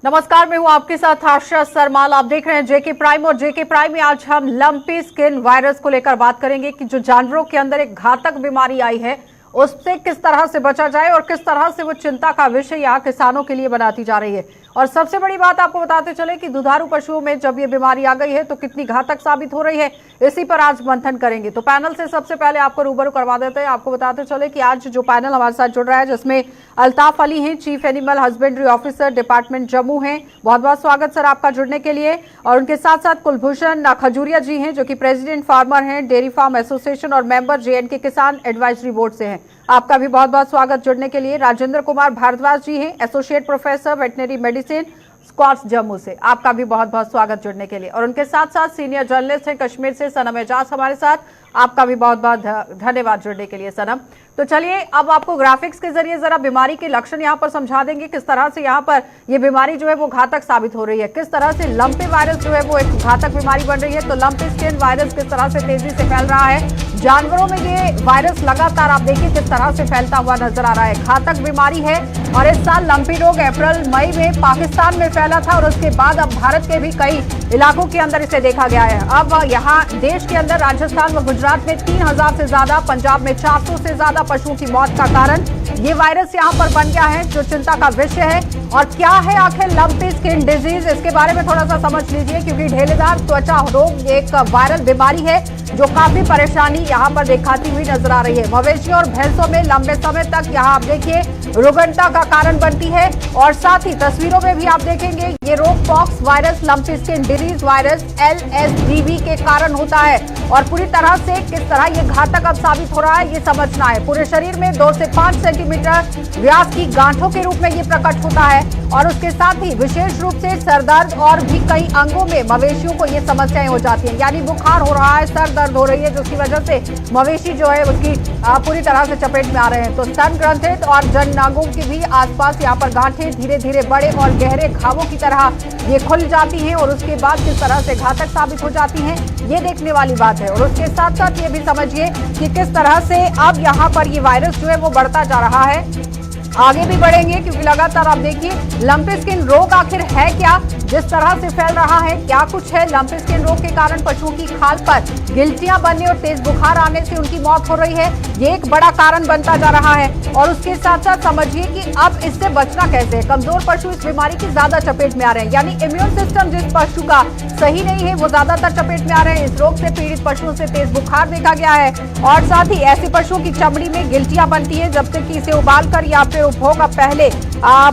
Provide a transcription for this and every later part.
नमस्कार, मैं हूं आपके साथ आशा सरमाल। आप देख रहे हैं जेके प्राइम और जेके प्राइम में आज हम लंपी स्किन वायरस को लेकर बात करेंगे कि जो जानवरों के अंदर एक घातक बीमारी आई है उससे किस तरह से बचा जाए और किस तरह से वो चिंता का विषय यहाँ किसानों के लिए बनाती जा रही है। और सबसे बड़ी बात आपको बताते चले कि दुधारू पशुओं में जब ये बीमारी आ गई है तो कितनी घातक साबित हो रही है, इसी पर आज मंथन करेंगे। तो पैनल से सबसे पहले आपको रूबरू करवा देते हैं। आपको बताते चले कि आज जो पैनल हमारे साथ जुड़ रहा है जिसमें अल्ताफ अली हैं, chief animal husbandry officer, department Jammu हैं। बहुत बहुत स्वागत सर आपका जुड़ने के लिए। और उनके साथ साथ कुलभूषण खजूरिया जी हैं जो कि प्रेसिडेंट फार्मर हैं, डेयरी फार्म एसोसिएशन और मेंबर JNK किसान एडवाइजरी बोर्ड से हैं। आपका भी बहुत बहुत स्वागत जुड़ने के लिए। राजेंद्र कुमार भारद्वाज जी हैं, associate professor veterinary medicine, SKUAST Jammu से। आपका भी बहुत बहुत स्वागत जुड़ने के लिए। और उनके साथ साथ सीनियर जर्नलिस्ट हैं कश्मीर से सनम एजाज हमारे साथ। आपका भी बहुत बहुत धन्यवाद जुड़ने के लिए सनम। तो चलिए अब आपको ग्राफिक्स के जरिए जरा बीमारी के लक्षण यहाँ पर समझा देंगे, किस तरह से यहाँ पर ये बीमारी जो है वो घातक साबित हो रही है, किस तरह से लंपी वायरस जो है वो एक घातक बीमारी बन रही है। तो लंपी स्किन वायरस किस तरह से तेजी से फैल रहा है, जानवरों में ये वायरस लगातार आप देखिए किस तरह से फैलता हुआ नजर आ रहा है। घातक बीमारी है और इस साल लंपी रोग अप्रैल मई में पाकिस्तान में फैला था और उसके बाद अब भारत के भी कई इलाकों के अंदर इसे देखा गया है। अब यहाँ देश के अंदर राजस्थान व गुजरात में 3000 से ज्यादा, पंजाब में 400 से ज्यादा पशुओं की मौत का कारण ये वायरस यहाँ पर बन गया है, जो चिंता का विषय है। और क्या है आखिर लंपी स्किन डिजीज, इसके बारे में थोड़ा सा समझ लीजिए, क्योंकि ढेलेदार त्वचा रोग एक वायरल बीमारी है जो काफी परेशानी यहाँ पर दिखाती हुई नजर आ रही है। मवेशियों और भैंसों में लंबे समय तक यहाँ आप देखिए रुग्णता का कारण बनती है। और साथ ही तस्वीरों में भी आप देखेंगे ये रोग pox virus, lumpy skin disease virus LSDV के कारण होता है। और पूरी तरह से किस तरह ये घातक अब साबित हो रहा है ये समझना है। पूरे शरीर में 2 से 5 सेंटीमीटर व्यास की गांठों के रूप में ये प्रकट होता है। और उसके साथ ही विशेष रूप से सरदर्द और भी कई अंगों में मवेशियों को ये समस्याएं हो जाती हैं, यानी बुखार हो रहा है, सर दर्द हो रही है, जिसकी वजह से मवेशी जो है उसकी पूरी तरह से चपेट में आ रहे हैं। तो स्तन ग्रंथित और जननांगों की भी आसपास यहाँ पर गांठें धीरे धीरे बड़े और गहरे घावों की तरह ये खुल जाती हैं और उसके बाद किस तरह से घातक साबित हो जाती हैं ये देखने वाली बात है। और उसके साथ साथ ये भी समझिए कि किस तरह से अब यहाँ पर ये वायरस जो है वो बढ़ता जा रहा है, आगे भी बढ़ेंगे, क्योंकि लगातार आप देखिए लंपी स्किन रोग आखिर है क्या, जिस तरह से फैल रहा है, क्या कुछ है। लंपी स्किन रोग के कारण पशुओं की खाल पर गिल्टियां बनने और तेज बुखार आने से उनकी मौत हो रही है, ये एक बड़ा कारण बनता जा रहा है। और उसके साथ साथ समझिए कि अब इससे बचना कैसे है। कमजोर पशु इस बीमारी की ज्यादा चपेट में आ रहे हैं, यानी इम्यून सिस्टम जिस पशु का सही नहीं है वो ज्यादातर चपेट में आ रहे हैं। इस रोग से पीड़ित पशुओं से तेज बुखार देखा गया है। और साथ ही ऐसे पशुओं की चमड़ी में गिल्टियां बनती है, जब तक कि इसे उबाल कर या फिर उपभोग पहले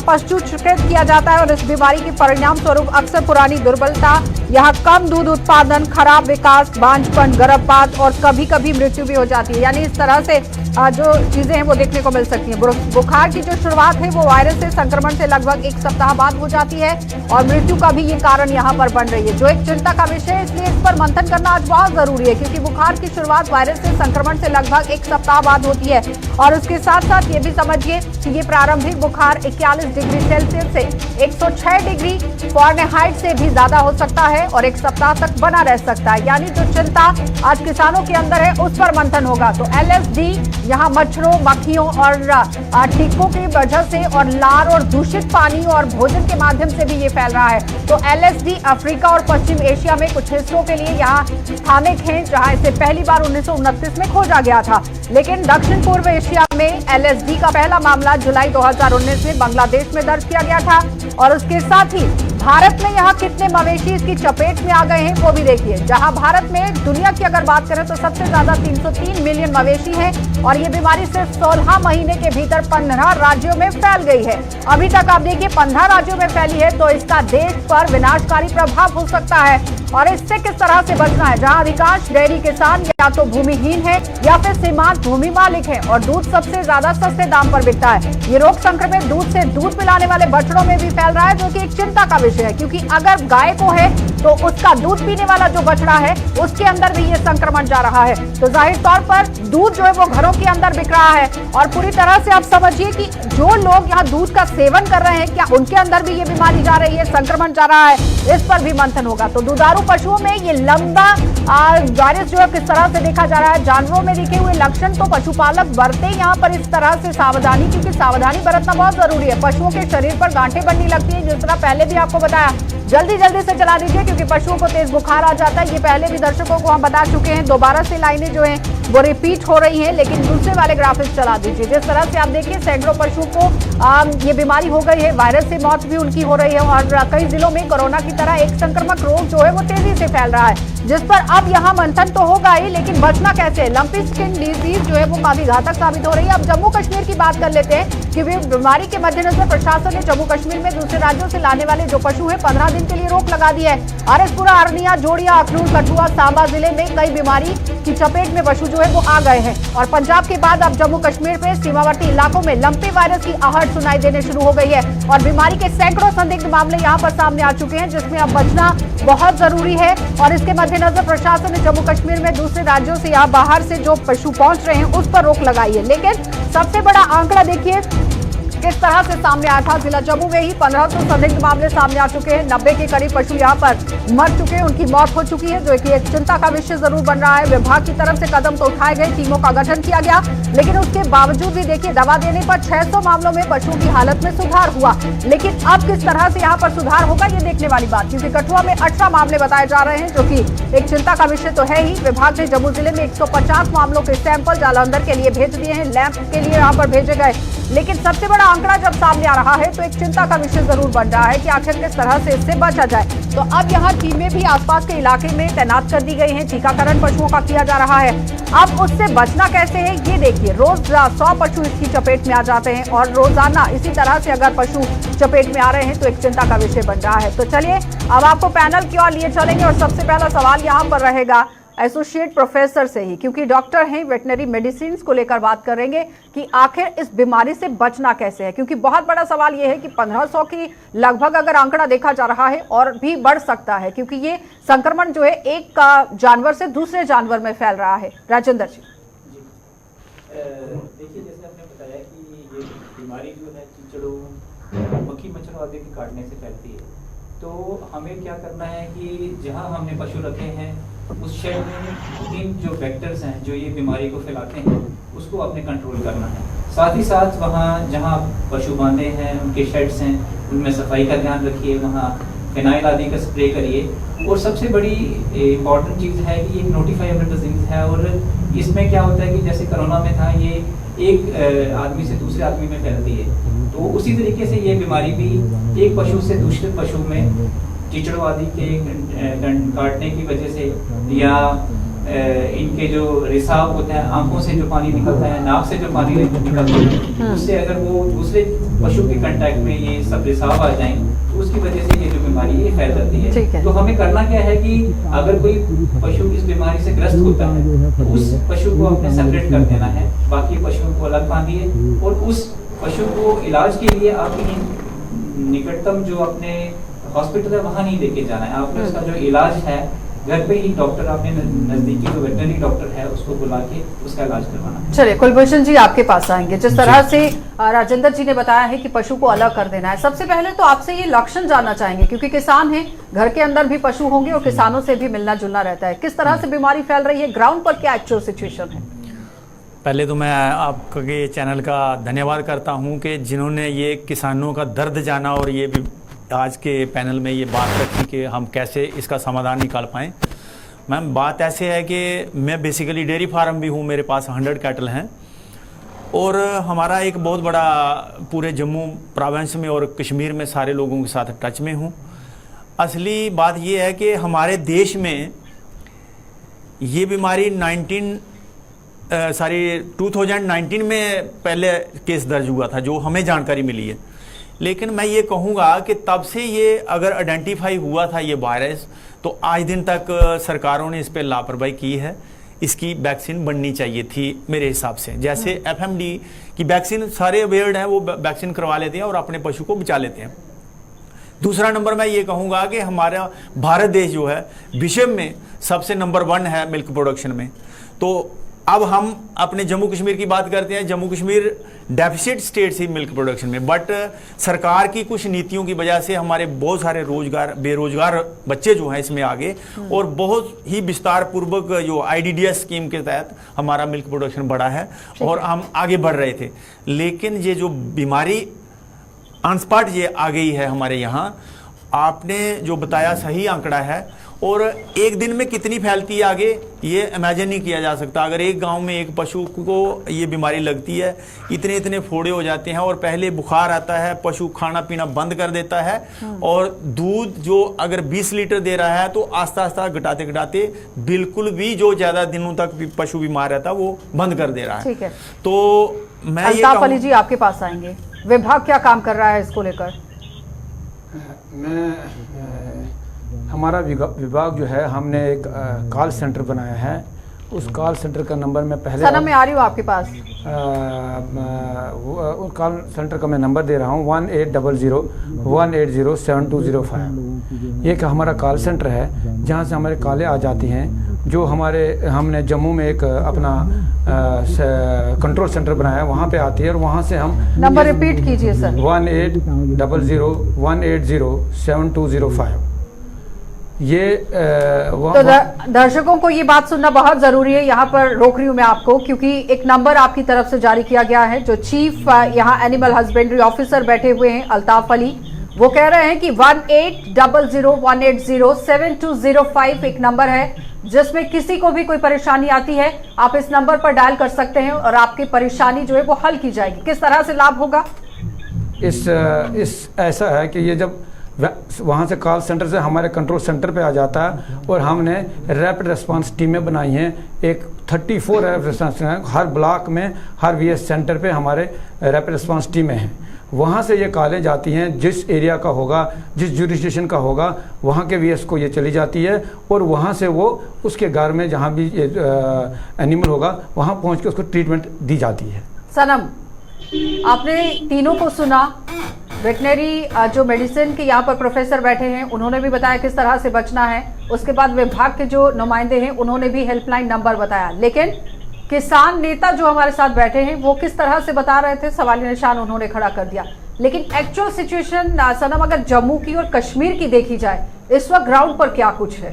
पशुचिकित्सित किया जाता है। और इस बीमारी के परिणाम स्वरूप अक्सर पुरानी दुर्बलता, यहाँ कम दूध उत्पादन, खराब विकास, बांझपन, गर्भपात और कभी कभी मृत्यु भी हो जाती है। यानी इस तरह से जो चीजें हैं वो देखने को मिल सकती हैं। बुखार की जो शुरुआत है वो वायरस से संक्रमण से लगभग 1 सप्ताह बाद हो जाती है और मृत्यु का भी ये कारण यहाँ पर बन रही है, जो एक चिंता का विषय है। इसलिए इस पर मंथन करना आज बहुत जरूरी है, क्योंकि बुखार की शुरुआत वायरस से संक्रमण से लगभग 1 सप्ताह बाद होती है। और उसके साथ साथ ये भी समझिए कि ये प्रारंभिक बुखार 41 डिग्री सेल्सियस से 106 डिग्री फ़ारेनहाइट से भी ज्यादा हो सकता है और 1 सप्ताह तक बना रह सकता है। यानी जो चिंता आज किसानों के अंदर है उस पर मंथन होगा। तो LSD यहाँ मच्छरों, मक्खियों और टीकों की वजह से और लार और दूषित पानी और भोजन के माध्यम से भी ये फैल रहा है। तो LSD अफ्रीका और पश्चिम एशिया में कुछ हिस्सों के लिए यहाँ स्थानिक है, जहाँ इसे पहली बार 1929 में खोजा गया था। लेकिन दक्षिण पूर्व एशिया में LSD का पहला मामला जुलाई 2019 में बांग्लादेश में दर्ज किया गया था। और उसके साथ ही भारत में यहाँ कितने मवेशी इसकी चपेट में आ गए हैं वो भी देखिए। जहां भारत में दुनिया की अगर बात करें तो सबसे ज्यादा 303 मिलियन मवेशी हैं और ये बीमारी सिर्फ 16 महीने के भीतर 15 राज्यों में फैल गई है। अभी तक आप देखिए 15 राज्यों में फैली है, तो इसका देश पर विनाशकारी प्रभाव हो सकता है। और इससे किस तरह से बचना है, जहां अधिकांश डेयरी किसान या तो भूमिहीन है या फिर सीमांत भूमि मालिक है और दूध सबसे ज्यादा सस्ते दाम पर बिकता है। ये रोग संक्रमित दूध से दूध पिलाने वाले बछड़ों में भी फैल रहा है, जो कि एक चिंता का विषय है, क्योंकि अगर गाय को है तो उसका दूध पीने वाला जो बछड़ा है उसके अंदर भी ये संक्रमण जा रहा है। तो जाहिर तौर पर दूध जो है वो घरों के अंदर बिक रहा है और पूरी तरह से आप समझिए कि जो लोग यहाँ दूध का सेवन कर रहे हैं क्या उनके अंदर भी ये बीमारी जा रही है, संक्रमण जा रहा है, इस पर भी मंथन होगा। तो दुधारू पशुओं में ये लंबा वायरस जो है किस तरह से देखा जा रहा है, जानवरों में दिखे हुए लक्षण, तो पशुपालक बरते यहाँ पर इस तरह से सावधानी, क्योंकि सावधानी बरतना बहुत जरूरी है। पशुओं के शरीर पर गांठें बनने लगती है, जिस तरह पहले भी आपको बताया। जल्दी जल्दी से चला दीजिए क्योंकि पशुओं को तेज बुखार आ जाता है। ये पहले भी दर्शकों को हम बता चुके हैं, दोबारा से लाइनें जो हैं वो रिपीट हो रही हैं, लेकिन दूसरे वाले ग्राफिक्स चला दीजिए। जिस तरह से आप देखिए सैकड़ों पशुओं को ये बीमारी हो गई है, वायरस से मौत भी उनकी हो रही है और कई जिलों में कोरोना की तरह एक संक्रमक रोग जो है वो तेजी से फैल रहा है, जिस पर अब यहाँ मंथन तो होगा ही, लेकिन बचना कैसे। लंपी स्किन डिजीज जो है वो काफी घातक साबित हो रही है। अब जम्मू कश्मीर की बात कर लेते हैं कि बीमारी के मद्देनजर प्रशासन ने जम्मू कश्मीर में दूसरे राज्यों से लाने वाले जो पशु हैं 15 दिन के लिए रोक लगा दी है। आरएसपुरा, अरनिया, जोड़िया, अखनूर, कठुआ, सांबा जिले में कई बीमारी की चपेट में पशु जो है वो आ गए हैं और पंजाब के बाद अब जम्मू कश्मीर में सीमावर्ती इलाकों में लंपी वायरस की आहट सुनाई देने शुरू हो गई है और बीमारी के सैकड़ों संदिग्ध मामले यहाँ पर सामने आ चुके हैं, जिसमें अब बचना बहुत जरूरी है। और इसके मद्देनजर प्रशासन ने जम्मू कश्मीर में दूसरे राज्यों से यहाँ बाहर से जो पशु पहुंच रहे हैं उस पर रोक लगाई है। लेकिन सबसे बड़ा आंकड़ा देखिए किस तरह से सामने आया था। जिला जम्मू में ही 1500 संदिग्ध मामले सामने आ चुके हैं, 90 के करीब पशु यहाँ पर मर चुके हैं, उनकी मौत हो चुकी है, जो कि एक चिंता का विषय जरूर बन रहा है। विभाग की तरफ से कदम तो उठाए गए, टीमों का गठन किया गया, लेकिन उसके बावजूद भी देखिए दवा देने पर 600 मामलों में पशुओं की हालत में सुधार हुआ। लेकिन अब किस तरह से यहाँ पर सुधार होगा ये देखने वाली बात, क्योंकि कठुआ में 18 मामले बताए जा रहे हैं, जो कि एक चिंता का विषय तो है ही। विभाग ने जम्मू जिले में 150 मामलों के सैंपल जालंधर के लिए भेज दिए हैं, लैब के लिए यहाँ पर भेजे गए। लेकिन सबसे बड़ा आंकड़ा जब सामने आ रहा है तो एक चिंता का विषय जरूर बन रहा है कि आखिर किस तरह से इससे बचा जाए। तो अब यहाँ टीमें भी आसपास के इलाके में तैनात कर दी गई हैं, टीकाकरण पशुओं का किया जा रहा है। अब उससे बचना कैसे है ये देखिए, रोज 100 पशु इसकी चपेट में आ जाते हैं और रोजाना इसी तरह से अगर पशु चपेट में आ रहे हैं तो एक चिंता का विषय बन रहा है। तो चलिए अब आपको पैनल की ओर लिए चलेंगे और सबसे पहला सवाल यहाँ पर रहेगा एसोसिएट प्रोफेसर से ही, क्योंकि डॉक्टर हैं, वेटनरी मेडिसिन को लेकर बात करेंगे कि आखिर इस बीमारी से बचना कैसे है। क्योंकि बहुत बड़ा सवाल यह है कि 1500 की लगभग अगर आंकड़ा देखा जा रहा है और भी बढ़ सकता है, क्योंकि ये संक्रमण जो है एक जानवर से दूसरे जानवर में फैल रहा है। राजेंद्र जी, देखिए जैसे आपने बताया कि ये बीमारी जो है कीचड़ों, मक्खी मच्छर आदि के काटने से फैलती है। तो हमें क्या करना है कि जहाँ हमने पशु रखे हैं उस शेड में इन जो वेक्टर्स हैं जो ये बीमारी को फैलाते हैं उसको आपने कंट्रोल करना है। साथ ही साथ वहाँ जहाँ पशु बांधे हैं उनके शेड्स हैं उनमें सफाई का ध्यान रखिए, वहाँ फिनाइल आदि का स्प्रे करिए। और सबसे बड़ी इम्पॉर्टेंट चीज़ है कि ये नोटिफाइबल डिजीज है और इसमें क्या होता है कि जैसे कोरोना में था ये एक आदमी से दूसरे आदमी में फैलती है, तो उसी तरीके से ये बीमारी भी एक पशु से दूसरे पशु में कीचड़ों आदि के काटने की वजह से या इनके जो रिसाव होता है, आंखों से जो पानी निकलता है, नाक से जो पानी निकलता है, उससे अगर वो दूसरे पशु के कांटेक्ट में ये सब रिसाव आ जाएं तो उसकी वजह से ये जो बीमारी ये फैल जाती है। तो हमें करना क्या है कि अगर कोई पशु इस बीमारी से ग्रस्त होता है तो उस पशु को आपने सेपरेट कर देना है, बाकी पशुओं को अलग बांधिए और उस पशु को इलाज के लिए आपकी निकटतम जो अपने हॉस्पिटल है वहाँ नहीं लेके जाना है, आपने उसका जो इलाज है घर पे ही डॉक्टर आपने नजदीकी जो वेटरनरी डॉक्टर है उसको बुला के उसका इलाज करवाना है। चलिए कुलभूषण जी आपके पास आएंगे। जिस तरह से राजेंद्र जी ने बताया है कि पशु को अलग कर देना है, सबसे पहले तो आपसे ये लक्षण जानना चाहेंगे, क्योंकि किसान हैं, घर के अंदर भी पशु होंगे और किसानों से भी मिलना जुलना रहता है। किस तरह से बीमारी फैल रही है, ग्राउंड पर क्या एक्चुअल सिचुएशन है? पहले तो मैं आपके चैनल का धन्यवाद करता हूँ कि जिन्होंने ये किसानों का दर्द जाना और ये भी आज के पैनल में ये बात रखी कि हम कैसे इसका समाधान निकाल पाएँ। मैम बात ऐसे है कि मैं बेसिकली डेयरी फार्म भी हूँ, मेरे पास 100 कैटल हैं और हमारा एक बहुत बड़ा पूरे जम्मू प्रोविंस में और कश्मीर में सारे लोगों के साथ टच में हूँ। असली बात ये है कि हमारे देश में ये बीमारी 2019 में पहले केस दर्ज हुआ था जो हमें जानकारी मिली है, लेकिन मैं ये कहूँगा कि तब से ये अगर आइडेंटिफाई हुआ था ये वायरस तो आज दिन तक सरकारों ने इस पर लापरवाही की है। इसकी वैक्सीन बननी चाहिए थी मेरे हिसाब से। जैसे FMD की वैक्सीन सारे अवेयर्ड हैं, वो वैक्सीन करवा लेते हैं और अपने पशु को बचा लेते हैं। दूसरा नंबर मैं ये कहूँगा कि हमारा भारत देश जो है विश्व में सबसे नंबर 1 है मिल्क प्रोडक्शन में। तो अब हम अपने जम्मू कश्मीर की बात करते हैं। जम्मू कश्मीर डेफिसिट स्टेट थी मिल्क प्रोडक्शन में, बट सरकार की कुछ नीतियों की वजह से हमारे बहुत सारे बेरोजगार बच्चे जो हैं इसमें आगे, और बहुत ही विस्तार पूर्वक जो IDDS स्कीम के तहत हमारा मिल्क प्रोडक्शन बढ़ा है और हम आगे बढ़ रहे थे। लेकिन ये जो बीमारी अनस्पॉट ये आ गई है हमारे यहाँ, आपने जो बताया सही आंकड़ा है, और एक दिन में कितनी फैलती है आगे ये इमेजिन नहीं किया जा सकता। अगर एक गांव में एक पशु को ये बीमारी लगती है, इतने इतने फोड़े हो जाते हैं, और पहले बुखार आता है, पशु खाना पीना बंद कर देता है, और दूध जो अगर 20 लीटर दे रहा है तो आस्ता आस्ता घटाते घटाते बिल्कुल भी जो ज़्यादा दिनों तक पशु बीमार रहता है वो बंद कर दे रहा है। ठीक है, तो मैं अल्ताफ अली जी आपके पास आएंगे। विभाग क्या काम कर रहा है इसको लेकर? हमारा विभाग जो है, हमने एक कॉल सेंटर बनाया है। उस कॉल सेंटर का नंबर मैं पहले सनम में आ रही हूँ आपके पास। उस कॉल सेंटर का मैं नंबर दे रहा हूँ 1800-180-7205। ये हमारा कॉल सेंटर है जहाँ से हमारे कॉलें आ जाती हैं। जो हमने जम्मू में एक अपना कंट्रोल सेंटर बनाया है, वहाँ पे आती है, और वहाँ से हम नंबर रिपीट कीजिए सर। 1800-180-7205। ये तो दर्शकों को ये बात सुनना बहुत जरूरी है। यहाँ पर रोक रही हूँ मैं आपको, क्योंकि एक नंबर आपकी तरफ से जारी किया गया है। जो चीफ यहाँ एनिमल हस्बेंड्री ऑफिसर बैठे हुए हैं अल्ताफ अली, वो कह रहे हैं कि 1800-180-7205 एक नंबर है जिसमें किसी को भी कोई परेशानी आती है, आप इस नंबर पर डायल कर सकते हैं और आपकी परेशानी जो है वो हल की जाएगी। किस तरह से लाभ होगा? ऐसा है कि ये जब वहाँ से कॉल सेंटर से हमारे कंट्रोल सेंटर पे आ जाता है, और हमने रैपिड रिस्पांस टीमें बनाई हैं। एक 34 रैपिड रिस्पांस हर ब्लॉक में, हर VS सेंटर पे हमारे रैपिड रिस्पांस टीमें हैं। वहाँ से ये कॉलें जाती हैं, जिस एरिया का होगा, जिस जुरिस्डिक्शन का होगा, वहाँ के VS को ये चली जाती है, और वहाँ से वो उसके घर में जहाँ भी एनिमल होगा वहाँ पहुँच के उसको ट्रीटमेंट दी जाती है। सनम, आपने तीनों को सुना। वेटनरी जो मेडिसिन के यहाँ पर प्रोफेसर बैठे हैं उन्होंने भी बताया किस तरह से बचना है। उसके बाद विभाग के जो नुमाइंदे हैं उन्होंने भी हेल्पलाइन नंबर बताया। लेकिन किसान नेता जो हमारे साथ बैठे हैं वो किस तरह से बता रहे थे, सवालिया निशान उन्होंने खड़ा कर दिया। लेकिन एक्चुअल सिचुएशन सनम अगर जम्मू की और कश्मीर की देखी जाए, इस वक्त ग्राउंड पर क्या कुछ है?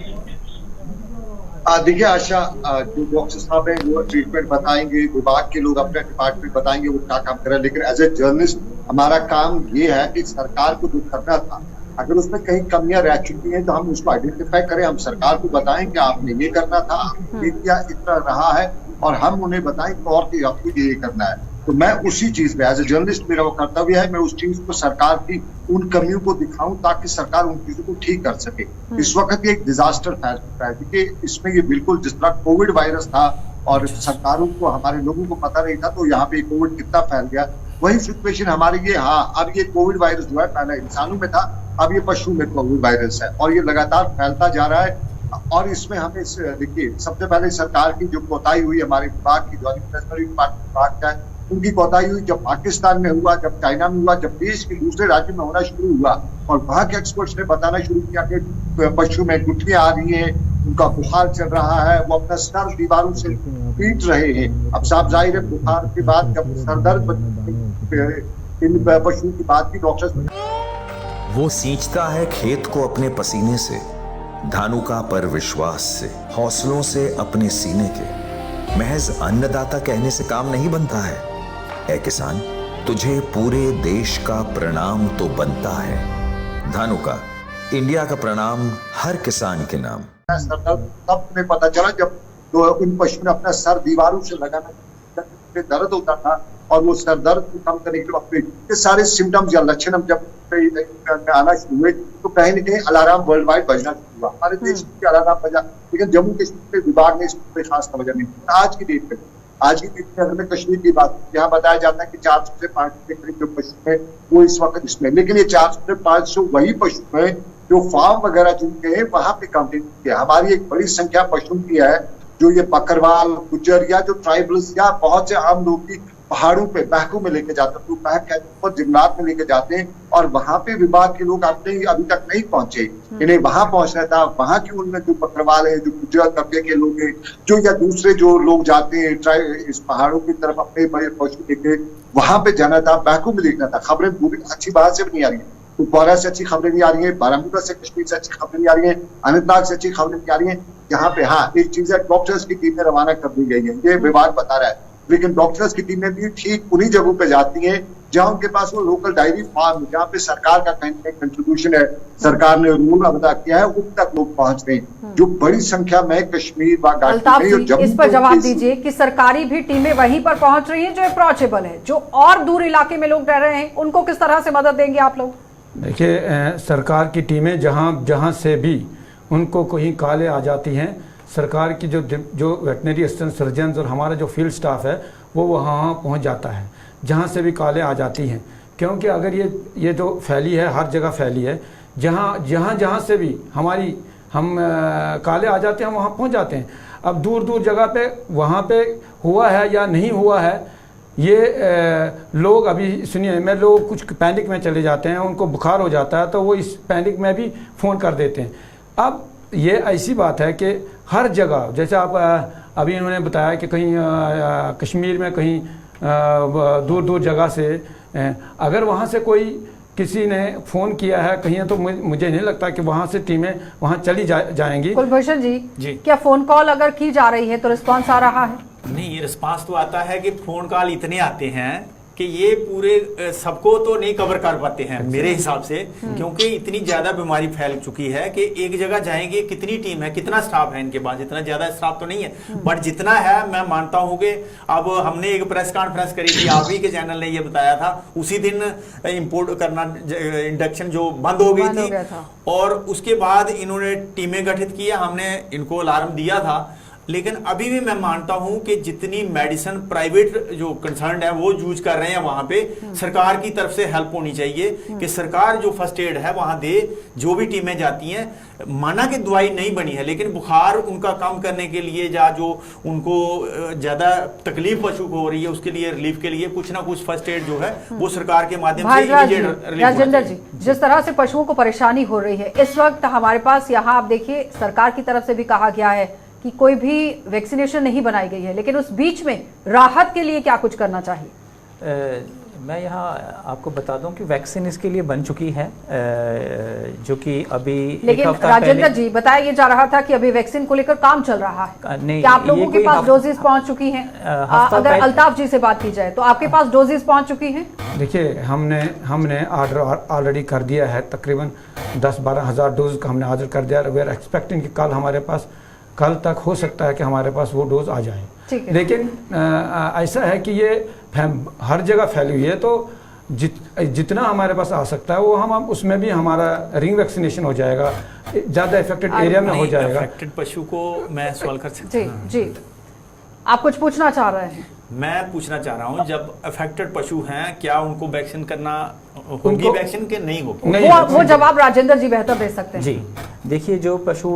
देखिए आशा, जो डॉक्टर साहब हैं वो ट्रीटमेंट बताएंगे, विभाग के लोग अपने डिपार्टमेंट बताएंगे वो क्या काम कर रहे हैं। लेकिन एज ए जर्नलिस्ट हमारा काम ये है कि सरकार को जो करना था, अगर उसमें कहीं कमियां रह चुकी हैं तो हम उसको आइडेंटिफाई करें, हम सरकार को बताएं कि आपने ये करना था, आपने किया, इतना रहा है, और हम उन्हें बताएं कि और कि आपको ये करना है। तो मैं उसी चीज में एज ए जर्नलिस्ट मेरा वो कर्तव्य है, मैं उस चीज को सरकार की उन कमियों को दिखाऊं ताकि सरकार उन चीजों को ठीक कर सके। इस वक्त ये एक डिजास्टर फैल चुका है, देखिए इसमें ये बिल्कुल जिस तरह कोविड वायरस था और सरकारों को, हमारे लोगों को पता नहीं था, तो यहाँ पे कोविड कितना फैल गया, वही सिचुएशन हमारी ये। हाँ, अब ये कोविड वायरस जो है पहले इंसानों में था, अब ये पशु में कोविड वायरस है, और ये लगातार फैलता जा रहा है। और इसमें हमें देखिए सबसे पहले सरकार की जो कोताही हुई हमारे विभाग की, जो विभाग का है, उनकी कोताही हुई जब पाकिस्तान में हुआ, जब चाइना में हुआ, जब देश के दूसरे राज्यों में होना शुरू हुआ, और वहां के एक्सपर्ट्स ने बताना शुरू किया कि पशु में गुठलियां आ रही हैं, उनका बुखार चल रहा है, वो अपना सर दीवारों से पीट रहे हैं। अब साफ जाहिर है बुखार के बाद जब सरदर्द इन पशुओं की बात की डॉक्टर्स, वो सींचता है खेत को अपने पसीने से, धानुका पर विश्वास से, हौसलों से अपने सीने के। महज अन्नदाता कहने से काम नहीं बनता है। ऐ किसान, तुझे पूरे देश का प्रणाम तो बनता है। धानुका, इंडिया का प्रणाम हर किसान के नाम। तब में पता चला जब तो उन पशुओं ने अपना सर दीवारों से लगाना, दर्द होता था, और वो सर दर्द को कम करने के लिए ये सारे सिम्टम्स या लक्षण हम जब आना शुरू हुए तो कहीं न कहीं अलार्म वर्ल्ड वाइड बजना शुरू हुआ। हमारे देश के अलार्म बजा, लेकिन जम्मू कश्मीर विभाग ने इस पर खास तवज्जो नहीं दी। आज की डेट में अगर मैं कश्मीर की बात, यहाँ बताया जाता है कि 400 से 500 के करीब जो पशु है वो इस वक्त इसमें, लेकिन ये 400 से 500 वही पशु है जो फार्म वगैरह जिनके हैं वहां पे काउंटिंग किया। हमारी एक बड़ी संख्या पशुओं की है जो ये बकरवाल, गुज्जर या जो ट्राइबल्स या बहुत से आम लोग की पहाड़ों पे बहकू में लेके जाते हैं, तो बहक कहते हैं जंगलात में लेके जाते हैं, और वहां पे विभाग के लोग आते हैं, अभी तक नहीं पहुंचे। इन्हें वहां पहुंचना था। वहां की उनमें जो बकरवाल है, जो गुजरात तबके के लोग हैं, जो या दूसरे जो लोग जाते हैं इस पहाड़ों की तरफ अपने बड़े पशु लेके, वहां पे जाना था, बहकू में देखना था। खबरें पूरी अच्छी बात से भी नहीं आ रही है, कुपवारा से अच्छी खबरें नहीं आ रही है, बारामूला से, कश्मीर से अच्छी खबरें नहीं आ रही है, अनंतनाग से अच्छी खबरें नहीं आ रही है। यहाँ पे हाँ एक चीज है, डॉक्टर्स की टीमें रवाना कर दी गई है, ये विभाग बता रहा है, लेकिन डॉक्टर्स की टीमें भी ठीक उन्हीं जगहों पे जाती हैं जहां उनके पास वो लोकल डायरी फार्म, जहाँ पे सरकार का कंट्रीब्यूशन है, सरकार ने रूल अदा किया है, उन तक लोग पहुंचते हैं। जो बड़ी संख्या में कश्मीर अल्ताफ जी, इस पर जवाब दीजिए कि सरकारी भी टीमें वहीं पर पहुंच रही हैं जो अप्रोचेबल है, जो और दूर इलाके में लोग रह रहे हैं, उनको किस तरह से मदद देंगे आप लोग? देखिए, सरकार की टीमें जहां से भी उनको कहीं कालें आ जाती हैं, सरकार की जो वेटनरी असिस्टेंट सर्जन और हमारा जो फील्ड स्टाफ है वो वहाँ पहुँच जाता है जहाँ से भी कालें आ जाती हैं। क्योंकि अगर ये जो फैली है, हर जगह फैली है, जहाँ से भी हम काले आ जाते हैं, हम वहाँ पहुँच जाते हैं। अब दूर जगह पे वहाँ पे हुआ है या नहीं हुआ है, ये लोग अभी सुनिए, मैं लोग कुछ पैनिक में चले जाते हैं, उनको बुखार हो जाता है तो वो इस पैनिक में भी फ़ोन कर देते हैं। अब ये ऐसी बात है कि हर जगह, जैसे आप अभी इन्होंने बताया कि कहीं कश्मीर में कहीं दूर जगह से अगर वहाँ से कोई किसी ने फ़ोन किया है कहीं, तो मुझे नहीं लगता कि वहाँ से टीमें वहाँ चली जाएंगी। कुलभूषण जी, क्या फ़ोन कॉल अगर की जा रही है तो रिस्पांस आ रहा है? नहीं, रिस्पांस तो आता है कि फ़ोन कॉल इतने आते हैं कि ये पूरे सबको तो नहीं कवर कर पाते हैं मेरे हिसाब से, क्योंकि इतनी ज्यादा बीमारी फैल चुकी है कि एक जगह जाएंगे, कितनी टीम है, कितना स्टाफ है इनके पास, इतना ज्यादा स्टाफ तो नहीं है, बट जितना है मैं मानता हूं कि अब हमने एक प्रेस कॉन्फ्रेंस करी थी, आप ही के चैनल ने ये बताया था, उसी दिन इंपोर्ट करना इंडक्शन जो बंद हो गई थी, और उसके बाद इन्होंने टीमें गठित किया, हमने इनको अलार्म दिया था। लेकिन अभी भी मैं मानता हूं कि जितनी मेडिसिन प्राइवेट जो कंसर्न है वो यूज कर रहे हैं, वहां पे सरकार की तरफ से हेल्प होनी चाहिए कि सरकार जो फर्स्ट एड है वहां दे। जो भी टीमें जाती हैं, माना कि दवाई नहीं बनी है, लेकिन बुखार उनका कम करने के लिए या जो उनको ज्यादा तकलीफ पशु को हो रही है उसके लिए रिलीफ के लिए कुछ ना कुछ फर्स्ट एड जो है वो सरकार के माध्यम से राजेंद्र जी, जिस तरह से पशुओं को परेशानी हो रही है इस वक्त हमारे पास, यहाँ आप देखिए सरकार की तरफ से भी कहा गया है कि कोई भी वैक्सीनेशन नहीं बनाई गई है, लेकिन उस बीच में राहत के लिए क्या कुछ करना चाहिए? मैं यहाँ आपको बता दूं कि वैक्सीन इसके लिए बन चुकी है, जो कि अभी लेकिन राजेंद्र जी बताया ये जा रहा था कि अभी वैक्सीन को लेकर काम चल रहा है। नहीं, क्या आप लोगों के पास डोजेस पहुंच चुकी हैं? अगर अल्ताफ जी से बात की जाए तो आपके पास डोजेस पहुंच चुकी हैं? देखिए, हमने ऑर्डर ऑलरेडी कर दिया है, तकरीबन 10-12 हज़ार डोज का हमने ऑर्डर कर दिया। वी आर एक्सपेक्टिंग कि कल तक हो सकता है कि हमारे पास वो डोज आ जाए। लेकिन ऐसा है कि ये हर जगह फैली हुई है, तो जितना हमारे पास आ सकता है वो हम उसमें भी हमारा रिंग वैक्सीनेशन हो जाएगा, ज़्यादा इफेक्टेड एरिया में हो जाएगा। इफेक्टेड पशु को मैं सवाल कर सकता हूँ? जी, आप कुछ पूछना चाह रहे हैं? मैं पूछना चाह रहा हूँ, जब अफेक्टेड पशु हैं क्या उनको वैक्सीन करना होगी, वैक्सीन के नहीं होगी? वो जवाब राजेंद्र जी बेहतर दे सकते हैं। जी देखिए, जो पशु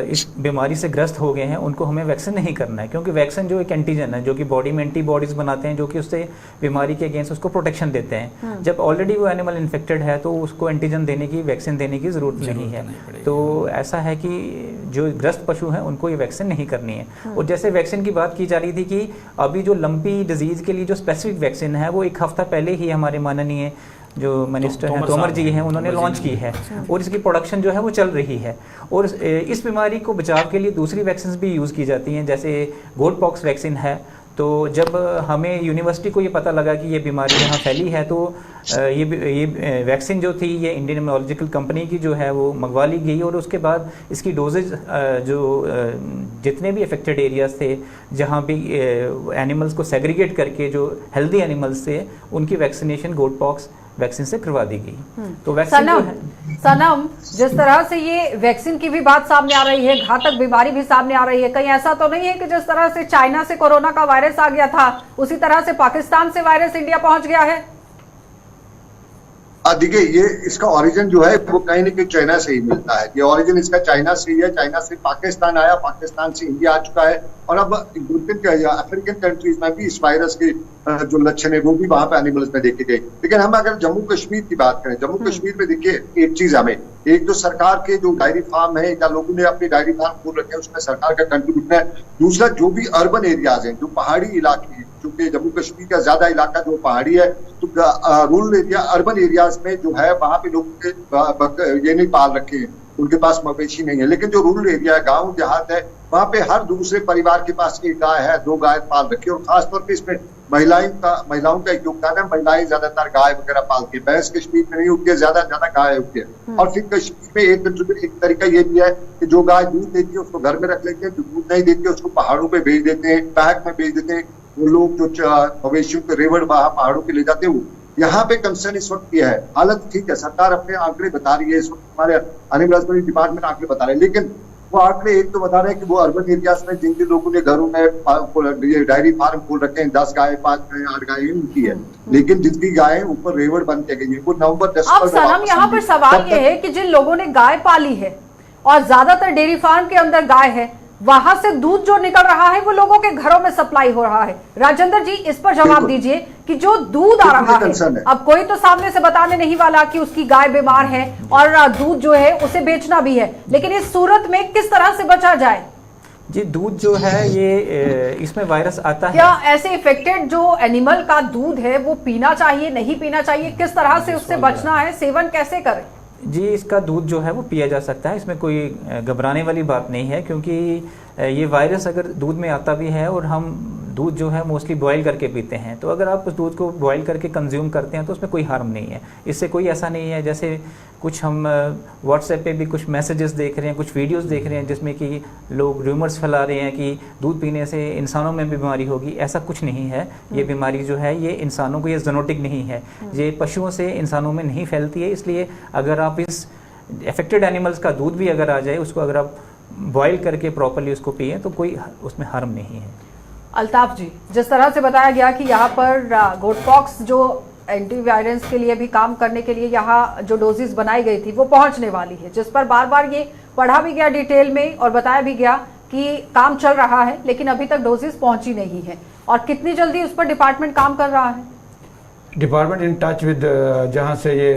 इस बीमारी से ग्रस्त हो गए हैं उनको हमें वैक्सीन नहीं करना है, क्योंकि वैक्सीन जो एक एंटीजन है जो कि बॉडी में एंटीबॉडीज बनाते हैं जो कि उससे बीमारी के अगेंस्ट उसको प्रोटेक्शन देते हैं। जब ऑलरेडी वो एनिमल इन्फेक्टेड है तो उसको एंटीजन देने की, वैक्सीन देने की जरूरत नहीं है। तो ऐसा है कि जो ग्रस्त पशु हैं उनको ये वैक्सीन नहीं करनी है। और जैसे वैक्सीन की बात की जा रही थी कि अभी जो लंपी डिजीज के लिए जो स्पेसिफिक वैक्सीन है वो एक हफ्ता पहले ही हमारे माननीय जो मिनिस्टर हैं तोमर जी हैं उन्होंने लॉन्च की है, और इसकी प्रोडक्शन जो है वो चल रही है। और इस बीमारी को बचाव के लिए दूसरी वैक्सीन भी यूज़ की जाती हैं, जैसे गोट पॉक्स वैक्सीन है। तो जब हमें यूनिवर्सिटी को ये पता लगा कि ये बीमारी यहाँ फैली है तो ये वैक्सीन जो थी ये इंडियन इम्यूनोलॉजिकल कंपनी की जो है वो मंगवा ली गई, और उसके बाद इसकी डोजेज जो जितने भी अफेक्टेड एरियाज थे जहाँ भी एनिमल्स को सेग्रीगेट करके जो हेल्दी एनिमल्स थे उनकी वैक्सीनेशन गोट पॉक्स वैक्सीन से करवा दी गई। तो वैक्सीन सनम, जिस तरह से ये वैक्सीन की भी बात सामने आ रही है, घातक बीमारी भी सामने आ रही है, कहीं ऐसा तो नहीं है कि जिस तरह से चाइना से कोरोना का वायरस आ गया था उसी तरह से पाकिस्तान से वायरस इंडिया पहुंच गया है? देखिए ये इसका ओरिजिन जो है वो कहीं ना कहीं चाइना से ही मिलता है। ये ओरिजिन इसका चाइना से ही है। चाइना से पाकिस्तान आया, पाकिस्तान से इंडिया आ चुका है और अब यूरोपियन या अफ्रीकन कंट्रीज में भी इस वायरस के जो लक्षण है वो भी वहां पे एनिमल्स में देखे गए। लेकिन हम अगर जम्मू कश्मीर की बात करें, जम्मू कश्मीर में देखिए एक चीज हमें, एक तो सरकार के जो डायरी फार्म है या लोगों ने अपने डायरी फार्म खोल रखे हैं उसमें सरकार का कंट्रीब्यूशन है। दूसरा जो भी अर्बन एरियाज हैं, जो पहाड़ी इलाके हैं, क्योंकि जम्मू कश्मीर का ज्यादा इलाका जो पहाड़ी है, तो रूरल एरिया अर्बन एरियाज में जो है वहां पे लोग ये नहीं पाल रखे हैं, उनके पास मवेशी नहीं है। लेकिन जो रूरल एरिया है, गांव देहात है, वहां पे हर दूसरे परिवार के पास एक गाय है, 2 गाय पाल रखी है। और खासतौर पे इसमें महिलाओं का योगदान है। महिलाएं ज्यादातर गाय वगैरह पालती है। भैंस कश्मीर में नहीं होती है, ज्यादा गाय होती है। और फिर कश्मीर में एक तरीका ये भी है कि जो गाय दूध देती है उसको घर में रख लेते हैं, जो दूध नहीं देती है उसको पहाड़ों पे भेज देते हैं, पैक में भेज देते हैं। वो लोग जो मवेशियों के रेवड़ पहाड़ों पे ले जाते हैं, वो यहाँ पे कंसर्न इस वक्त किया है। हालत ठीक है, सरकार अपने आंकड़े बता रही है, इस वक्त हमारे एनिमल हस्बेंड्री डिपार्टमेंट आंकड़े बता रहे हैं। लेकिन वो आंकड़े एक तो बता रहे हैं कि वो अर्बन एरियाज में जिन जिन लोगों ने घरों में डायरी फार्म खोल रखे हैं, 10 गाय 5 गाय 8 गाय उनकी है। लेकिन जितनी गाय ऊपर रेवड़ बंद किया गई है वो नवंबर 10 अब सनम यहाँ पर सवाल ये है कि जिन लोगों ने गाय पाली है और ज्यादातर डेयरी फार्म के अंदर गाय है, वहां से दूध जो निकल रहा है वो लोगों के घरों में सप्लाई हो रहा है। राजेंद्र जी इस पर जवाब दीजिए कि जो दूध आ रहा है, अब कोई तो सामने से बताने नहीं वाला कि उसकी गाय बीमार है और दूध जो है उसे बेचना भी है, लेकिन इस सूरत में किस तरह से बचा जाए? जी दूध जो है ये इसमें वायरस आता है। क्या ऐसे इफेक्टेड जो एनिमल का दूध है वो पीना चाहिए, नहीं पीना चाहिए, किस तरह से उससे बचना है, सेवन कैसे करें? जी इसका दूध जो है वो पिया जा सकता है, इसमें कोई घबराने वाली बात नहीं है, क्योंकि ये वायरस अगर दूध में आता भी है और हम दूध जो है मोस्टली बॉईल करके पीते हैं, तो अगर आप उस दूध को बॉईल करके कंज्यूम करते हैं तो उसमें कोई हार्म नहीं है। इससे कोई ऐसा नहीं है जैसे कुछ हम व्हाट्सएप पे भी कुछ मैसेजेस देख रहे हैं, कुछ वीडियोस देख रहे हैं जिसमें कि लोग रूमर्स फैला रहे हैं कि दूध पीने से इंसानों में भी बीमारी होगी। ऐसा कुछ नहीं है। ये बीमारी जो है ये इंसानों को, ये ज़ूनोटिक नहीं है, ये पशुओं से इंसानों में नहीं फैलती है। इसलिए अगर आप इस एफेक्टेड एनिमल्स का दूध भी अगर आ जाए, उसको अगर आप बॉयल करके प्रॉपरली उसको पिए तो कोई उसमें हार्म नहीं है। अल्ताफ जी, जिस तरह से बताया गया कि यहाँ पर गोटपॉक्स जो एंटीवायरस के लिए भी काम करने के लिए यहाँ जो डोजेस बनाई गई थी वो पहुंचने वाली है, जिस पर बार बार ये पढ़ा भी गया डिटेल में और बताया भी गया कि काम चल रहा है, लेकिन अभी तक डोजेस पहुंची नहीं है। और कितनी जल्दी उस पर डिपार्टमेंट काम कर रहा है? डिपार्टमेंट इन टच विद जहाँ से ये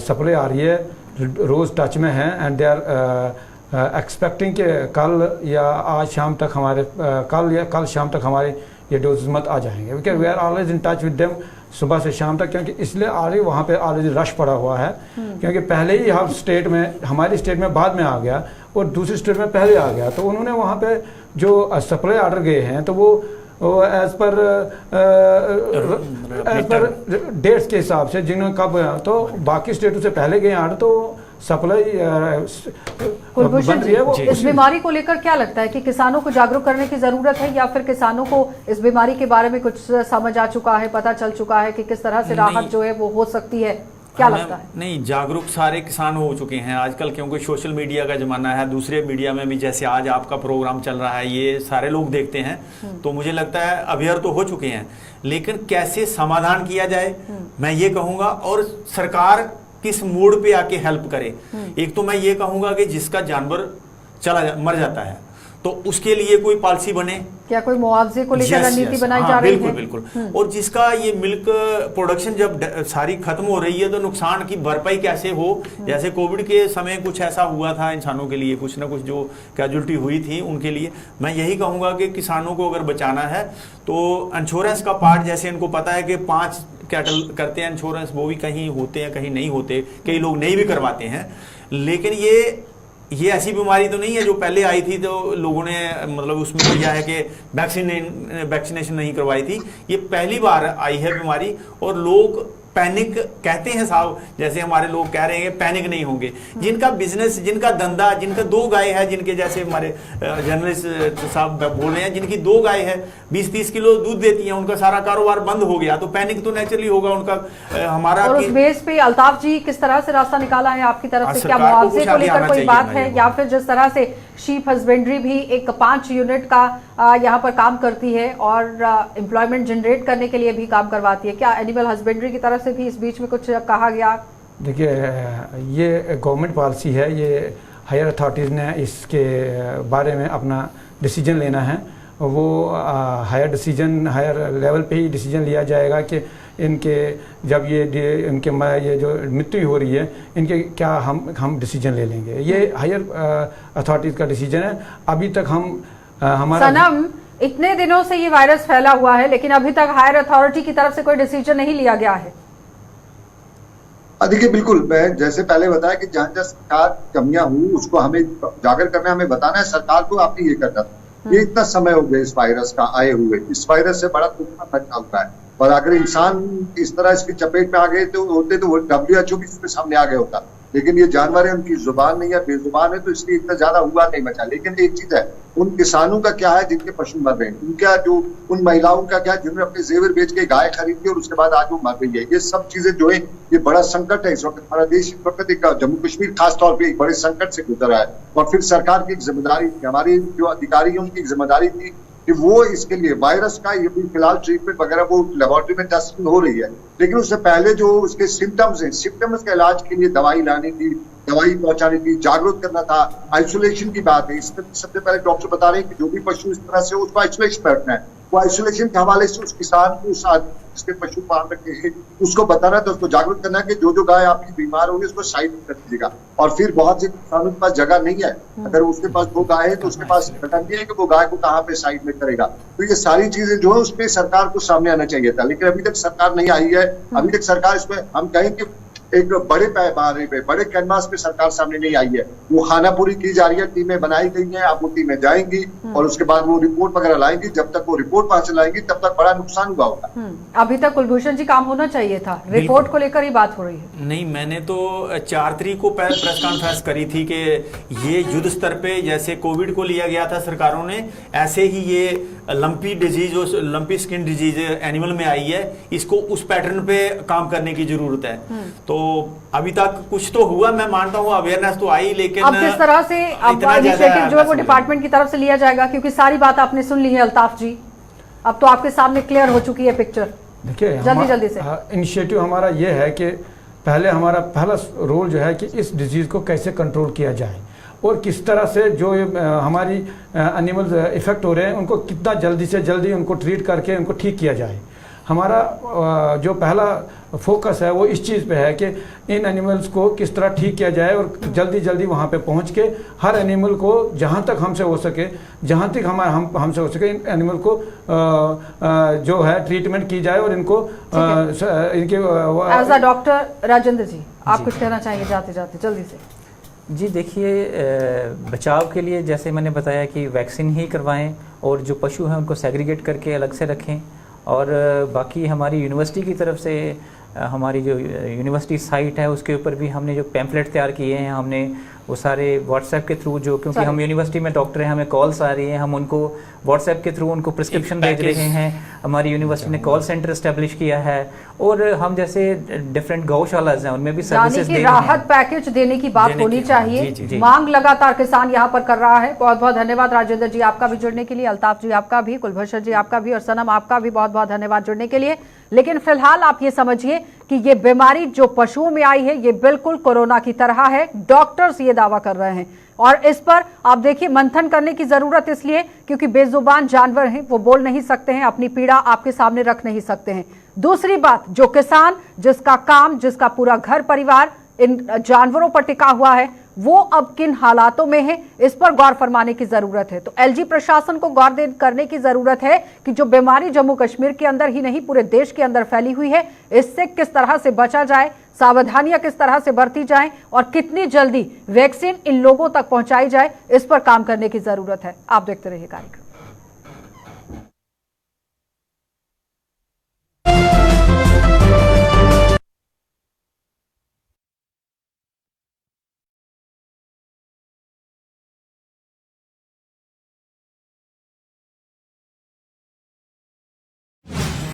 सप्लाई आ रही है, रोज़ टच में है एंड दे आर एक्सपेक्टिंग कि कल या आज शाम तक हमारे कल शाम तक हमारे ये डोजेज मत आ जाएंगे। Because we are always in touch with them सुबह से शाम तक, क्योंकि इसलिए ऑलरेडी वहाँ पे ऑलरेडी रश पड़ा हुआ है, क्योंकि पहले ही हम स्टेट में, हमारी स्टेट में बाद में आ गया और दूसरी स्टेट में पहले आ गया, तो उन्होंने वहाँ पे जो सप्लाई ऑर्डर गए हैं तो वो एज पर डेट्स के हिसाब से जिन्होंने कब, तो बाकी स्टेटों से पहले गए ऑर्डर, तो सप्लाई बन रही है। वो इस बीमारी को लेकर क्या लगता है कि किसानों को जागरूक करने की जरूरत है, या फिर किसानों को इस बीमारी के बारे में कुछ समझ आ चुका है, पता चल चुका है कि किस तरह से राहत जो है वो हो सकती है? क्या लगता है? नहीं, जागरूक सारे किसान हो चुके हैं आजकल, क्योंकि सोशल मीडिया का जमाना है। दूसरे मीडिया में भी जैसे आज आपका प्रोग्राम चल रहा है, ये सारे लोग देखते हैं, तो मुझे लगता है अवेयर तो हो चुके हैं। लेकिन कैसे समाधान किया जाए मैं ये कहूँगा, और सरकार किस मोड पे आके हेल्प करे। एक तो मैं ये कहूँगा कि जिसका जानवर मर जाता है तो उसके लिए कोई पॉलिसी बने, क्या कोई मुआवजे को लेकर रणनीति बनाई जा रही है? बिल्कुल। और जिसका ये मिल्क प्रोडक्शन जब सारी खत्म हो रही है तो नुकसान की भरपाई कैसे हो। जैसे कोविड के समय कुछ ऐसा हुआ था इंसानों के लिए, कुछ ना कुछ जो कैजुअलिटी हुई थी उनके लिए, मैं यही कहूँगा कि किसानों को अगर बचाना है तो इंश्योरेंस का पार्ट, जैसे इनको पता है कि 5 कैटल करते हैं इंश्योरेंस, वो भी कहीं होते हैं कहीं नहीं होते, कई लोग नहीं भी करवाते हैं। लेकिन ये ऐसी बीमारी तो नहीं है जो पहले आई थी तो लोगों ने मतलब उसमें किया है कि वैक्सीनेशन नहीं करवाई थी। ये पहली बार आई है बीमारी, और लोग पैनिक कहते हैं साहब, जैसे हमारे लोग कह रहे हैं पैनिक नहीं होंगे। जिनका बिजनेस, जिनका धंधा, जिनका 2 गाय है, जिनके जैसे हमारे जर्नलिस्ट साहब बोल रहे हैं जिनकी 2 गाय है, 20-30 किलो दूध देती हैं, उनका सारा कारोबार बंद हो गया, तो पैनिक तो नेचुरली होगा उनका। हमारा और उस बेस पे अल्ताफ जी किस तरह से रास्ता निकाला है आपकी तरफ से? क्या मुआवजे को लेकर कोई बात है, या फिर जिस तरह से शीप हस्बेंड्री भी एक 5 यूनिट का यहाँ पर काम करती है और एम्प्लॉयमेंट जनरेट करने के लिए भी काम करवाती है, क्या एनिमल हस्बेंड्री की तरफ तरफ से भी इस बीच में कुछ कहा गया? देखिए, ये गवर्नमेंट पॉलिसी है, ये हायर अथॉरिटीज़ ने इसके बारे में अपना डिसीजन लेना है। वो हायर लेवल पे ही डिसीजन लिया जाएगा कि इनके जब ये जो मृत्यु हो रही है इनके क्या हम डिसीजन ले लेंगे। ये हायर अथॉरिटीज़ का डिसीजन है। अभी तक हमारा सनम, इतने दिनों से ये वायरस फैला हुआ है लेकिन अभी तक हायर अथॉरिटी की तरफ से कोई डिसीजन नहीं लिया गया है। देखिए, बिल्कुल, मैं जैसे पहले बताया कि जहां जहां सरकार कमियां हुई उसको हमें उजागर करना, हमें बताना है। सरकार को आपने ये करना था। ये इतना समय हो गया इस वायरस का आए हुए, इस वायरस से बड़ा तूफान मचा हुआ है, और अगर इंसान इस तरह इसकी चपेट में आ गए तो वो WHO भी इसके सामने आ गया होता। लेकिन ये जानवर है, उनकी जुबान नहीं है, बेजुबान है, तो इसलिए इतना ज्यादा हुआ नहीं मचा। लेकिन एक चीज है, उन किसानों का क्या है जिनके पशु मर रहे हैं, उनका जो उन महिलाओं का क्या, जिन्होंने अपने जेवर बेच के गाय खरीदी और उसके बाद आज वो मर गई है। ये सब चीजें जो है, ये बड़ा संकट है इस वक्त। हमारा देश इस वक्त एक जम्मू कश्मीर खास तौर पे एक बड़े संकट से गुजर रहा है। और फिर सरकार की एक जिम्मेदारी थी, हमारी जो अधिकारी है उनकी एक जिम्मेदारी थी कि वो इसके लिए वायरस का ये भी फिलहाल ट्रीटमेंट वगैरह वो लेबोरेटरी में टेस्टिंग हो रही है, लेकिन उससे पहले जो उसके सिम्टम्स हैं, सिम्टम्स के इलाज के लिए दवाई लानी थी, दवाई पहुंचानी थी, जागरूक करना था। आइसोलेशन की बात है, इसमें सबसे पहले डॉक्टर बता रहे हैं कि जो भी पशु इस तरह से उसको आइसोलेशन में रखना है। वो आइसोलेशन के हवाले से उस किसान को, उस जिसके पशु पाल रखे हैं, उसको बताना था, उसको जागरूक करना है कि जो गाय आपकी बीमार होगी उसको साइड कर दीजिएगा। और फिर बहुत से किसानों के पास जगह नहीं है, अगर उसके पास 2 गाय है तो उसके पास बटन नहीं है कि वो गाय को कहाँ पे साइड में करेगा। तो ये सारी चीजें जो है उसपे सरकार को सामने आना चाहिए था, लेकिन अभी तक सरकार नहीं आई है। अभी तक सरकार इसमें हम कहें कि एक बड़े पैमाने पे, बड़े कैनवास पे सरकार सामने नहीं आई है। वो खानापूरी की जा रही है, टीमें बनाई गई हैं, अब वो टीमें जाएंगी और उसके बाद वो रिपोर्ट वगैरह लाएंगी। जब तक वो रिपोर्ट वहां से लाएंगी तब तक बड़ा नुकसान हुआ होगा। अभी तक कुलभूषण जी काम होना चाहिए था, रिपोर्ट को लेकर ही बात हो रही है। नहीं, मैंने तो 4 तारीख को प्रेस कॉन्फ्रेंस करी थी कि ये युद्ध स्तर पे जैसे कोविड को लिया गया था सरकारों ने, ऐसे ही ये लंपी डिजीज, जो लंपी स्किन डिजीज एनिमल में आई है, इसको उस पैटर्न पे काम करने की जरूरत है। तो अभी तक कुछ तो हुआ, मैं मानता हूँ अवेयरनेस तो आई, लेकिन अब किस तरह से अब इनिशिएटिव जो है वो डिपार्टमेंट की तरफ से लिया जाएगा, क्योंकि सारी बात आपने सुन ली है अल्ताफ जी, अब तो आपके सामने क्लियर हो चुकी है पिक्चर। देखिए, जल्दी से इनिशिएटिव हमारा ये है कि पहले हमारा पहला रोल जो है कि इस डिजीज को कैसे कंट्रोल किया जाए और किस तरह से जो हमारी एनिमल्स इफेक्ट हो रहे हैं उनको कितना जल्दी से जल्दी उनको ट्रीट करके उनको ठीक किया जाए। हमारा जो पहला फोकस है वो इस चीज़ पे है कि इन एनिमल्स को किस तरह ठीक किया जाए और जल्दी जल्दी वहाँ पे पहुँच के हर एनिमल को जहाँ तक हमसे हो सके, जहाँ तक हमसे हो सके, इन एनिमल को जो है ट्रीटमेंट की जाए और इनको इनके एज अ डॉक्टर राजेंद्र जी, आप कुछ कहना चाहेंगे जाते जाते जल्दी से? जी देखिए, बचाव के लिए जैसे मैंने बताया कि वैक्सीन ही करवाएं और जो पशु हैं उनको सेग्रीगेट करके अलग से रखें। और बाकी हमारी यूनिवर्सिटी की तरफ से हमारी जो यूनिवर्सिटी साइट है उसके ऊपर भी हमने जो पैम्फलेट तैयार किए हैं, हमने वो सारे व्हाट्सएप के थ्रू, जो क्योंकि हम यूनिवर्सिटी में डॉक्टर हैं, हमें कॉल्स आ रही हैं, हम उनको व्हाट्सएप के थ्रू उनको प्रिस्क्रिप्शन भेज रहे हैं। हमारी यूनिवर्सिटी ने कॉल सेंटर एस्टेब्लिश किया है और हम जैसे डिफरेंट गौशाला हैं उनमें भी सर्विसेज दे रहे हैं। राहत पैकेज देने की बात होनी चाहिए, मांग लगातार किसान यहाँ पर कर रहा है। बहुत बहुत धन्यवाद राजेंद्र जी आपका भी जुड़ने के लिए, अल्ताफ जी आपका भी, कुलभूषण जी आपका भी और सनम आपका भी बहुत बहुत धन्यवाद जुड़ने के लिए। लेकिन फिलहाल आप ये समझिए कि ये बीमारी जो पशुओं में आई है ये बिल्कुल कोरोना की तरह है, डॉक्टर्स ये दावा कर रहे हैं। और इस पर आप देखिए मंथन करने की जरूरत इसलिए क्योंकि बेजुबान जानवर हैं, वो बोल नहीं सकते हैं, अपनी पीड़ा आपके सामने रख नहीं सकते हैं। दूसरी बात, जो किसान जिसका काम, जिसका पूरा घर परिवार इन जानवरों पर टिका हुआ है, वो अब किन हालातों में है, इस पर गौर फरमाने की जरूरत है। तो एलजी प्रशासन को गौर करने की जरूरत है कि जो बीमारी जम्मू कश्मीर के अंदर ही नहीं पूरे देश के अंदर फैली हुई है, इससे किस तरह से बचा जाए, सावधानियां किस तरह से बरती जाएं और कितनी जल्दी वैक्सीन इन लोगों तक पहुंचाई जाए, इस पर काम करने की जरूरत है। आप देखते रहिए कार्यक्रम।